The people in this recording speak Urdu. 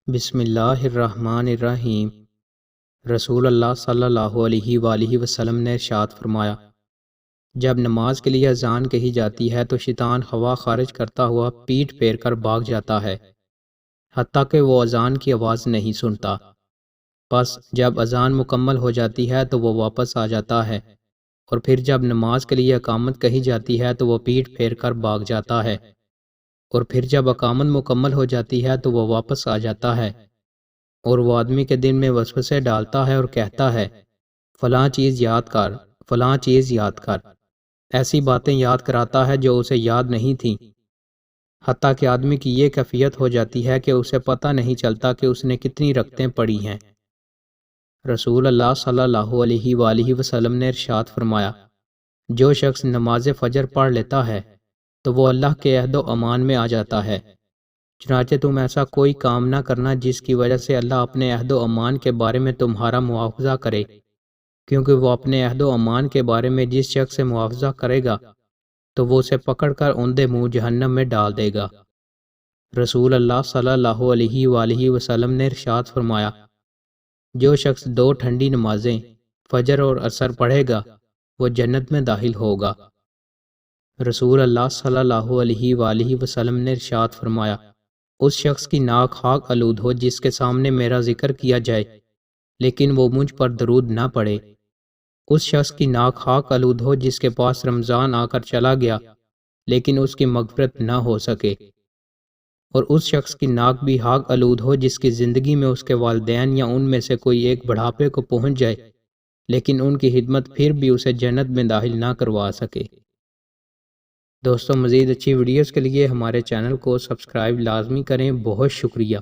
بسم اللہ الرحمن الرحیم۔ رسول اللہ صلی اللہ علیہ وآلہ وسلم نے ارشاد فرمایا، جب نماز کے لیے اذان کہی جاتی ہے تو شیطان ہوا خارج کرتا ہوا پیٹھ پھیر کر بھاگ جاتا ہے، حتیٰ کہ وہ اذان کی آواز نہیں سنتا۔ پس جب اذان مکمل ہو جاتی ہے تو وہ واپس آ جاتا ہے، اور پھر جب نماز کے لیے اقامت کہی جاتی ہے تو وہ پیٹھ پھیر کر بھاگ جاتا ہے، اور پھر جب اقامت مکمل ہو جاتی ہے تو وہ واپس آ جاتا ہے، اور وہ آدمی کے دل میں وسوسے ڈالتا ہے اور کہتا ہے، فلاں چیز یاد کر، فلاں چیز یاد کر، ایسی باتیں یاد کراتا ہے جو اسے یاد نہیں تھیں، حتیٰ کہ آدمی کی یہ کیفیت ہو جاتی ہے کہ اسے پتہ نہیں چلتا کہ اس نے کتنی رکعتیں پڑھی ہیں۔ رسول اللہ صلی اللہ علیہ وآلہ وسلم نے ارشاد فرمایا، جو شخص نماز فجر پڑھ لیتا ہے تو وہ اللہ کے عہد و امان میں آ جاتا ہے، چنانچہ تم ایسا کوئی کام نہ کرنا جس کی وجہ سے اللہ اپنے عہد و امان کے بارے میں تمہارا مواخذہ کرے، کیونکہ وہ اپنے عہد و امان کے بارے میں جس شخص سے مواخذہ کرے گا تو وہ اسے پکڑ کر اوندے منہ جہنم میں ڈال دے گا۔ رسول اللہ صلی اللہ علیہ وآلہ وسلم نے ارشاد فرمایا، جو شخص 2 ٹھنڈی نمازیں فجر اور عصر پڑھے گا وہ جنت میں داخل ہوگا۔ رسول اللہ صلی اللہ علیہ وآلہ وسلم نے ارشاد فرمایا، اس شخص کی ناک خاک آلود ہو جس کے سامنے میرا ذکر کیا جائے لیکن وہ مجھ پر درود نہ پڑھے، اس شخص کی ناک خاک آلود ہو جس کے پاس رمضان آ کر چلا گیا لیکن اس کی مغفرت نہ ہو سکے، اور اس شخص کی ناک بھی خاک آلود ہو جس کی زندگی میں اس کے والدین یا ان میں سے کوئی ایک بڑھاپے کو پہنچ جائے لیکن ان کی خدمت پھر بھی اسے جنت میں داخل نہ کروا سکے۔ دوستوں، مزید اچھی ویڈیوز کے لیے ہمارے چینل کو سبسکرائب لازمی کریں۔ بہت شکریہ۔